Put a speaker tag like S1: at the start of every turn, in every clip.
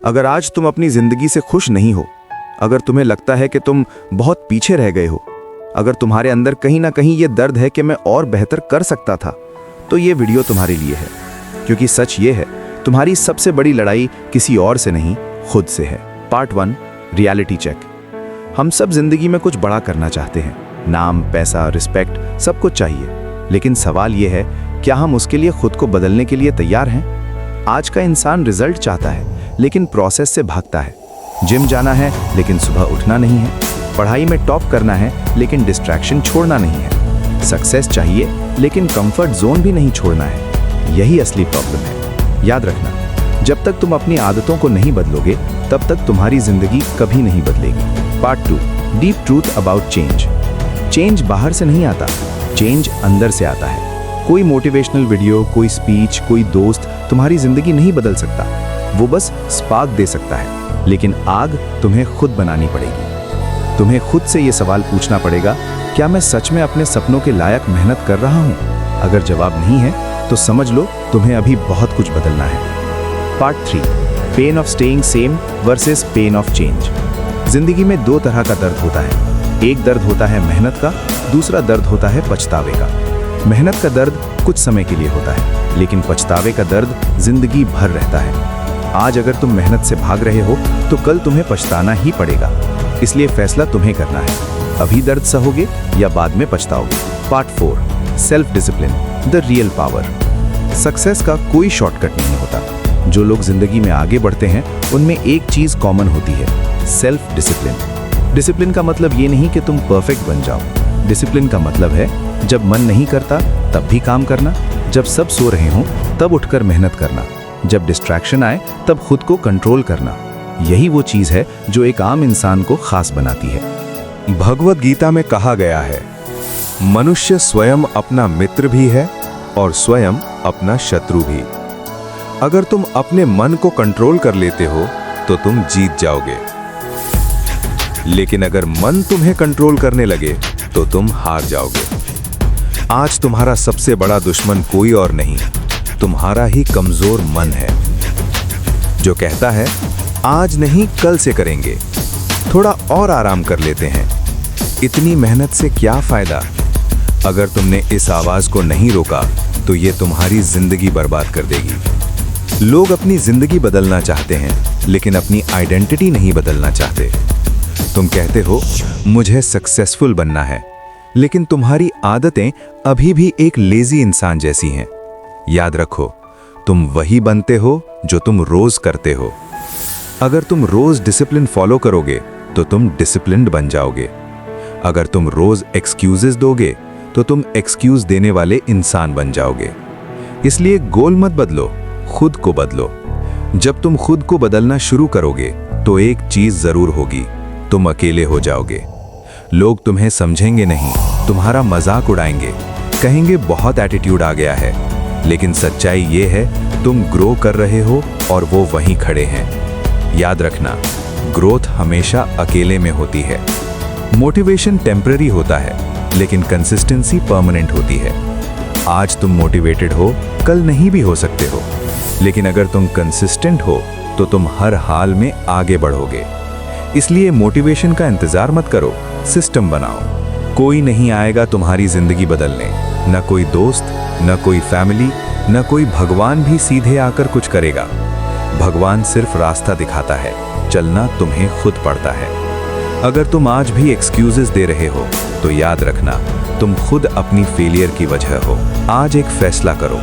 S1: अगर आज तुम अपनी जिंदगी से खुश नहीं हो, अगर तुम्हें लगता है कि तुम बहुत पीछे रह गए हो, अगर तुम्हारे अंदर कहीं ना कहीं ये दर्द है कि मैं और बेहतर कर सकता था, तो ये वीडियो तुम्हारे लिए है। क्योंकि सच ये है, तुम्हारी सबसे बड़ी लड़ाई किसी और से नहीं, खुद से है। Part 1, reality check. हम सब जिंदगी में कुछ बड़ा करना चाहते हैं, नाम, पैसा, रिस्पेक्ट, सब कुछ चाहिए। लेकिन सवाल ये है, क्या हम उसके लिए खुद को बदलने के लिए तैयार हैं? आज का इंसान रिजल्ट चाहता है, लेकिन प्रोसेस से भागता है। जिम जाना है, लेकिन सुबह उठना नहीं है। पढ़ाई में टॉप करना है, लेकिन डिस्ट्रैक्शन छोड़ना नहीं है। सक्सेस चाहिए, लेकिन कंफर्ट जोन भी नहीं छोड़ना है। यही असली प्रॉब्लम है। याद रखना, जब तक तुम अपनी आदतों को नहीं बदलोगे, तब तक तुम्हारी जिंदगी कभी नहीं बदलेगी। Part 2, deep truth about change. Change बाहर से नहीं आता, चेंज अंदर से आता है। कोई मोटिवेशनल वीडियो, कोई स्पीच, कोई दोस्त तुम्हारी जिंदगी नहीं बदल सकता। वो बस स्पार्क दे सकता है, लेकिन आग तुम्हें खुद बनानी पड़ेगी। तुम्हें खुद से ये सवाल पूछना पड़ेगा, क्या मैं सच में अपने सपनों के लायक मेहनत कर रहा हूँ? अगर जवाब नहीं है, तो समझ लो तुम्हें अभी बहुत कुछ बदलना है। Part 3, pain of staying same versus pain of change. जिंदगी में दो तरह का दर्द होता है। एक दर्द होता है मेहनत का, दूसरा दर्द होता है पछतावे का। मेहनत का दर्द कुछ समय के लिए होता है, लेकिन पछतावे का दर्द जिंदगी भर रहता है। आज अगर तुम मेहनत से भाग रहे हो, तो कल तुम्हें पछताना ही पड़ेगा। इसलिए फैसला तुम्हें करना है, अभी दर्द सहोगे या बाद में पछताओगे। Part 4, self discipline, the real power. Success का कोई शॉर्टकट नहीं होता। जो लोग जिंदगी में आगे बढ़ते हैं, उनमें एक चीज कॉमन होती है, सेल्फ डिसिप्लिन। डिसिप्लिन का मतलब ये नहीं कि तुम परफेक्ट बन जाओ। डिसिप्लिन का मतलब है, जब मन नहीं करता तब भी काम करना, जब सब सो रहे हों तब उठकर मेहनत करना, जब डिस्ट्रैक्शन आए तब खुद को कंट्रोल करना। यही वो चीज है जो एक आम इंसान को खास बनाती है।
S2: भगवद गीता में कहा गया है, मनुष्य स्वयं अपना मित्र भी है और स्वयं अपना शत्रु भी। अगर तुम अपने मन को कंट्रोल कर लेते हो, तो तुम जीत जाओगे। लेकिन अगर मन तुम्हें कंट्रोल करने लगे, तो तुम हार जाओगे। आज तुम्हारा सबसे बड़ा दुश्मन कोई और नहीं, तुम्हारा ही कमजोर मन है, जो कहता है आज नहीं कल से करेंगे, थोड़ा और आराम कर लेते हैं, इतनी मेहनत से क्या फायदा। अगर तुमने इस आवाज को नहीं रोका, तो ये तुम्हारी जिंदगी बर्बाद कर देगी। लोग अपनी जिंदगी बदलना चाहते हैं, लेकिन अपनी आइडेंटिटी नहीं बदलना चाहते। तुम कहते हो मुझे सक्सेसफुल बनना है, लेकिन तुम्हारी आदतें अभी भी एक लेजी इंसान जैसी हैं। याद रखो, तुम वही बनते हो जो तुम रोज करते हो। अगर तुम रोज डिसिप्लिन फॉलो करोगे, तो तुम डिसिप्लिन्ड बन जाओगे। अगर तुम रोज एक्सक्यूजेस दोगे, तो तुम एक्सक्यूज देने वाले इंसान बन जाओगे। इसलिए गोल मत बदलो, खुद को बदलो। जब तुम खुद को बदलना शुरू करोगे, तो एक चीज जरूर होगी, तुम अकेले हो जाओगे। लोग तुम्हें समझेंगे नहीं, तुम्हारा मजाक उड़ाएंगे, कहेंगे बहुत एटीट्यूड आ गया है। लेकिन सच्चाई ये है, तुम ग्रो कर रहे हो और वो वहीं खड़े हैं। याद रखना, ग्रोथ हमेशा अकेले में होती है। मोटिवेशन टेम्पररी होता है, लेकिन कंसिस्टेंसी परमानेंट होती है। आज तुम मोटिवेटेड हो, कल नहीं भी हो सकते हो। लेकिन अगर तुम कंसिस्टेंट हो, तो तुम हर हाल में आगे बढ़ोगे। इसलिए मोटिवेशन का इंतजार मत करो, सिस्टम बनाओ। कोई नहीं आएगा तुम्हारी जिंदगी बदलने, न कोई दोस्त, न कोई फैमिली, न कोई भगवान भी सीधे आकर कुछ करेगा। भगवान सिर्फ रास्ता दिखाता है, चलना तुम्हें खुद पड़ता है। अगर तुम आज भी एक्सक्यूजेस दे रहे हो, तो याद रखना, तुम खुद अपनी फेलियर की वजह हो। आज एक फैसला करो,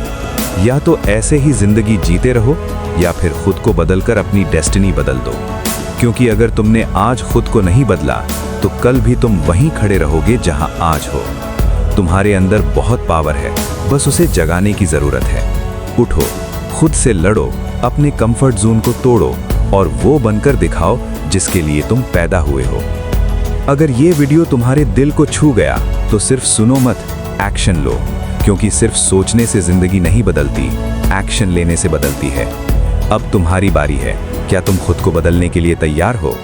S2: या तो ऐसे ही जिंदगी जीते रहो, या फिर खुद को बदलकर अपनी डेस्टिनी बदल दो। क्योंकि अगर तुमने आज खुद को नहीं बदला, तो कल भी तुम वहीं खड़े रहोगे जहां आज हो। तुम्हारे अंदर बहुत पावर है, बस उसे जगाने की जरूरत है। उठो, खुद से लड़ो, अपने कंफर्ट जोन को तोड़ो और वो बनकर दिखाओ जिसके लिए तुम पैदा हुए हो। अगर ये वीडियो तुम्हारे दिल को छू गया, तो सिर्फ सुनो मत, एक्शन लो। क्योंकि सिर्फ सोचने से जिंदगी नहीं बदलती, एक्शन लेने से बदलती है। अब तुम्हारी बारी है। क्या तुम खुद को बदलने के लिए तैयार हो?